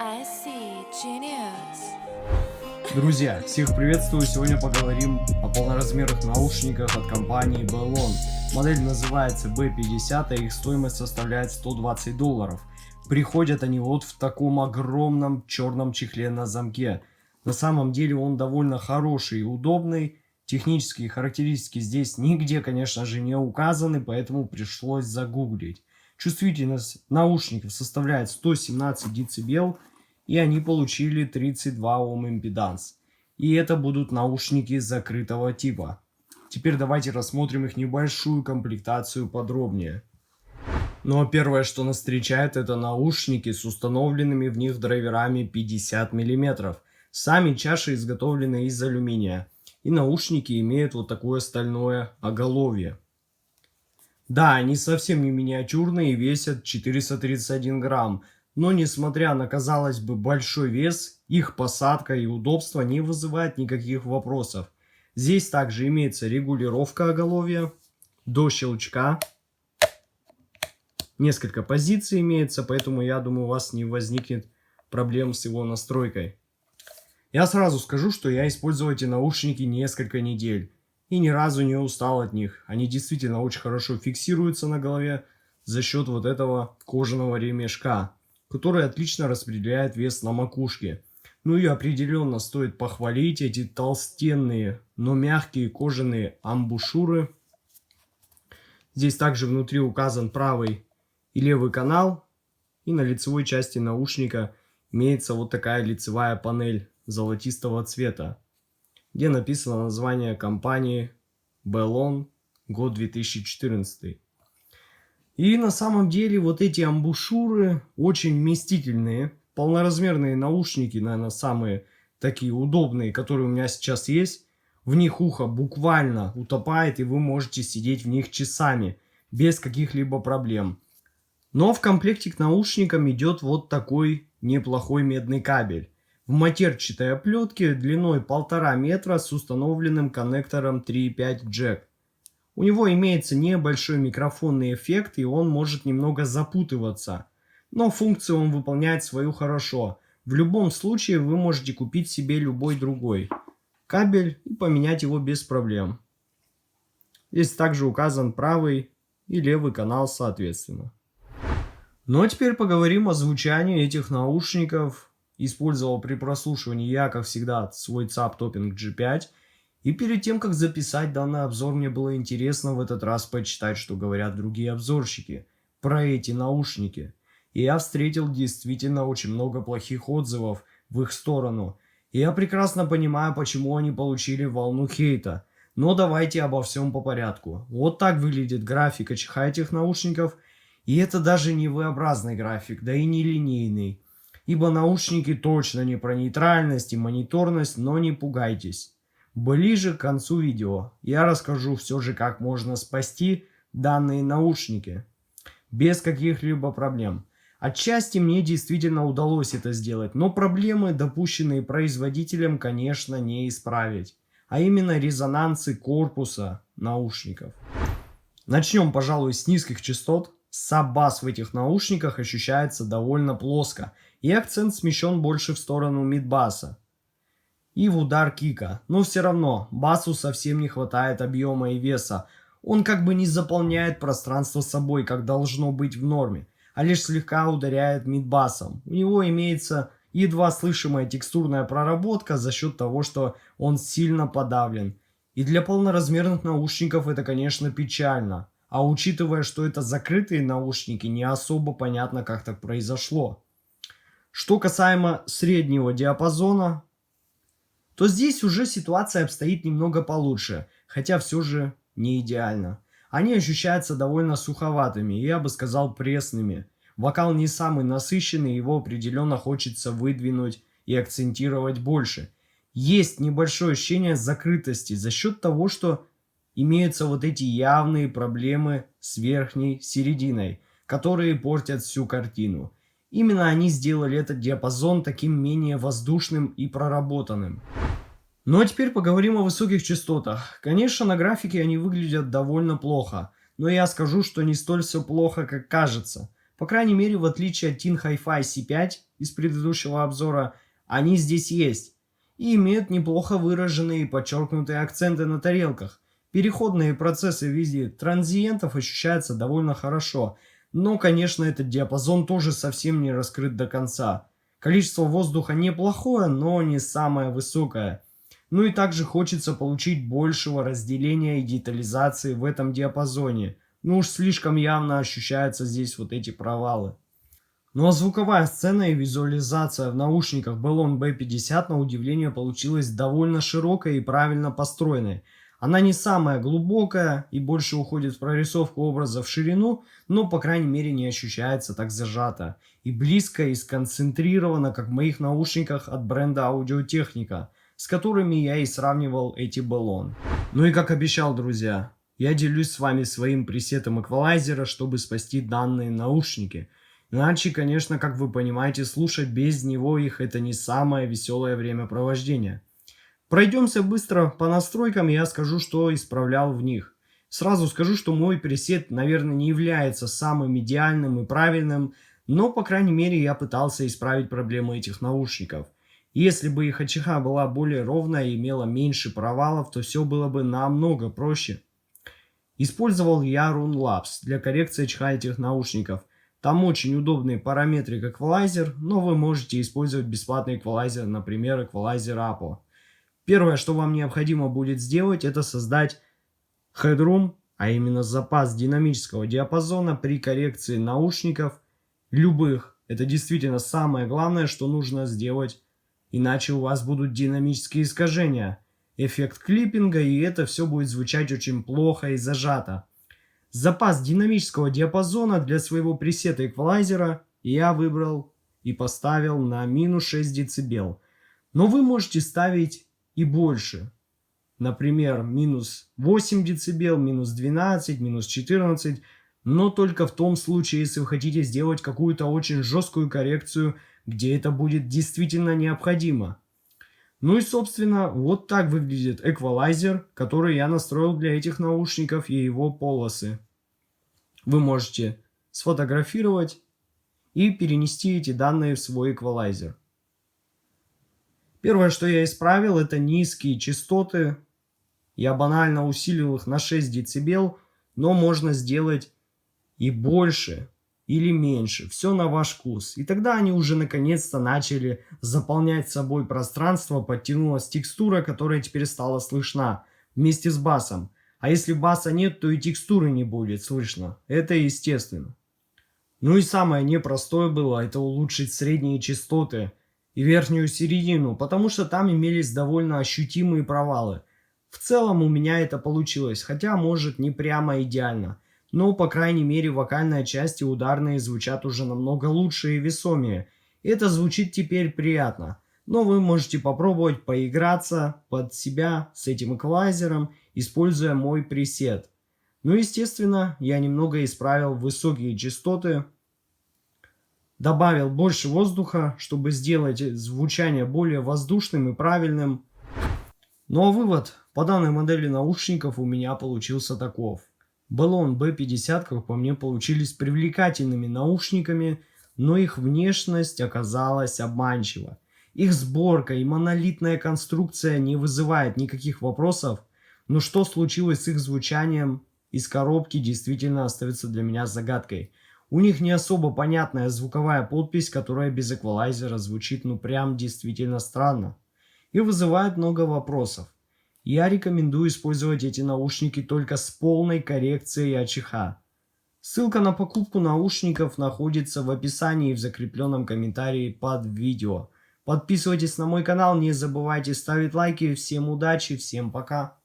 SC Genius. Друзья, всех приветствую! Сегодня поговорим о полноразмерных наушниках от компании Belon. Модель называется B50, и их стоимость составляет $120. Приходят они вот в таком огромном черном чехле на замке. На самом деле он довольно хороший и удобный. Технические характеристики здесь нигде, конечно же, не указаны, поэтому пришлось загуглить. Чувствительность наушников составляет 117 дБ, и они получили 32 Ом импеданс. И это будут наушники закрытого типа. Теперь давайте рассмотрим их небольшую комплектацию подробнее. Но первое, что нас встречает, это наушники с установленными в них драйверами 50 мм. Сами чаши изготовлены из алюминия. И наушники имеют вот такое стальное оголовье. Да, они совсем не миниатюрные и весят 431 грамм. Но несмотря на, казалось бы, большой вес, их посадка и удобство не вызывает никаких вопросов. Здесь также имеется регулировка оголовья до щелчка. Несколько позиций имеется, поэтому я думаю, у вас не возникнет проблем с его настройкой. Я сразу скажу, что я использовал эти наушники несколько недель и ни разу не устал от них. Они действительно очень хорошо фиксируются на голове за счет вот этого кожаного ремешка, который отлично распределяет вес на макушке. Ну и определенно стоит похвалить эти толстенные, но мягкие кожаные амбушюры. Здесь также внутри указан правый и левый канал. И на лицевой части наушника имеется вот такая лицевая панель золотистого цвета, где написано название компании Belon, год 2014. И на самом деле вот эти амбушюры очень вместительные. Полноразмерные наушники, наверное, самые такие удобные, которые у меня сейчас есть. В них ухо буквально утопает, и вы можете сидеть в них часами, без каких-либо проблем. Но в комплекте к наушникам идет вот такой неплохой медный кабель. В матерчатой оплетке длиной 1,5 метра с установленным коннектором 3,5 джек. У него имеется небольшой микрофонный эффект, и он может немного запутываться. Но функцию он выполняет свою хорошо. В любом случае вы можете купить себе любой другой кабель и поменять его без проблем. Здесь также указан правый и левый канал соответственно. Ну а теперь поговорим о звучании этих наушников. Использовал при прослушивании я, как всегда, свой CAP Topping G5. И перед тем, как записать данный обзор, мне было интересно в этот раз почитать, что говорят другие обзорщики про эти наушники. И я встретил действительно очень много плохих отзывов в их сторону. И я прекрасно понимаю, почему они получили волну хейта. Но давайте обо всем по порядку. Вот так выглядит графика чеха этих наушников. И это даже не V-образный график, да и не линейный. Ибо наушники точно не про нейтральность и мониторность, но не пугайтесь. Ближе к концу видео я расскажу все же, как можно спасти данные наушники без каких-либо проблем. Отчасти мне действительно удалось это сделать, но проблемы, допущенные производителем, конечно, не исправить. А именно резонансы корпуса наушников. Начнем, пожалуй, с низких частот. Саб-бас в этих наушниках ощущается довольно плоско, и акцент смещен больше в сторону мид-баса и в удар кика. Но все равно басу совсем не хватает объема и веса. Он как бы не заполняет пространство собой, как должно быть в норме, а лишь слегка ударяет мид-басом. У него имеется едва слышимая текстурная проработка за счет того, что он сильно подавлен. И для полноразмерных наушников это, конечно, печально. А учитывая, что это закрытые наушники, не особо понятно, как так произошло. Что касаемо среднего диапазона, то здесь уже ситуация обстоит немного получше, хотя все же не идеально. Они ощущаются довольно суховатыми, и я бы сказал пресными. Вокал не самый насыщенный, его определенно хочется выдвинуть и акцентировать больше. Есть небольшое ощущение закрытости за счет того, что имеются вот эти явные проблемы с верхней серединой, которые портят всю картину. Именно они сделали этот диапазон таким менее воздушным и проработанным. Ну а теперь поговорим о высоких частотах. Конечно, на графике они выглядят довольно плохо, но я скажу, что не столь все плохо, как кажется. По крайней мере, в отличие от Teen Hi-Fi C5 из предыдущего обзора, они здесь есть. И имеют неплохо выраженные и подчеркнутые акценты на тарелках. Переходные процессы в виде транзиентов ощущаются довольно хорошо. Но, конечно, этот диапазон тоже совсем не раскрыт до конца. Количество воздуха неплохое, но не самое высокое. Ну и также хочется получить большего разделения и детализации в этом диапазоне. Ну уж слишком явно ощущаются здесь вот эти провалы. Ну а звуковая сцена и визуализация в наушниках Belon B50 на удивление получилась довольно широкой и правильно построенной. Она не самая глубокая и больше уходит в прорисовку образа в ширину, но по крайней мере не ощущается так зажато. И близко и сконцентрировано, как в моих наушниках от бренда Audio-Technica, с которыми я и сравнивал эти Belon. Ну и как обещал, друзья, я делюсь с вами своим пресетом эквалайзера, чтобы спасти данные наушники. Иначе, конечно, как вы понимаете, слушать без него их это не самое веселое времяпровождение. Пройдемся быстро по настройкам, и я скажу, что исправлял в них. Сразу скажу, что мой пресет, наверное, не является самым идеальным и правильным, но, по крайней мере, я пытался исправить проблемы этих наушников. Если бы их АЧХ была более ровная и имела меньше провалов, то все было бы намного проще. Использовал я Runlabs для коррекции АЧХ этих наушников. Там очень удобный параметрик эквалайзер, но вы можете использовать бесплатный эквалайзер, например, эквалайзер Apple. Первое, что вам необходимо будет сделать, это создать headroom, а именно запас динамического диапазона при коррекции наушников любых. Это действительно самое главное, что нужно сделать, иначе у вас будут динамические искажения, эффект клиппинга, и это все будет звучать очень плохо и зажато. Запас динамического диапазона для своего пресета эквалайзера я выбрал и поставил на минус 6 дБ. Но вы можете ставить и больше. Например, минус 8 дБ, минус 12, минус 14. Но только в том случае, если вы хотите сделать какую-то очень жесткую коррекцию, где это будет действительно необходимо. Ну и, собственно, вот так выглядит эквалайзер, который я настроил для этих наушников и его полосы. Вы можете сфотографировать и перенести эти данные в свой эквалайзер. Первое, что я исправил, это низкие частоты. Я банально усилил их на 6 дБ, но можно сделать и больше или меньше. Все на ваш вкус. И тогда они уже наконец-то начали заполнять собой пространство, подтянулась текстура, которая теперь стала слышна вместе с басом. А если баса нет, то и текстуры не будет слышно. Это естественно. Ну и самое непростое было, это улучшить средние частоты и верхнюю середину, потому что там имелись довольно ощутимые провалы. В целом у меня это получилось, хотя может не прямо идеально. Но по крайней мере вокальная часть и ударные звучат уже намного лучше и весомее. Это звучит теперь приятно. Но вы можете попробовать поиграться под себя с этим эквалайзером, используя мой пресет. Ну, естественно, я немного исправил высокие частоты, добавил больше воздуха, чтобы сделать звучание более воздушным и правильным. Ну а вывод по данной модели наушников у меня получился таков. Belon B50, как по мне, получились привлекательными наушниками, но их внешность оказалась обманчива. Их сборка и монолитная конструкция не вызывает никаких вопросов, но что случилось с их звучанием из коробки действительно остается для меня загадкой. У них не особо понятная звуковая подпись, которая без эквалайзера звучит ну прям действительно странно и вызывает много вопросов. Я рекомендую использовать эти наушники только с полной коррекцией АЧХ. Ссылка на покупку наушников находится в описании и в закрепленном комментарии под видео. Подписывайтесь на мой канал, не забывайте ставить лайки. Всем удачи, всем пока.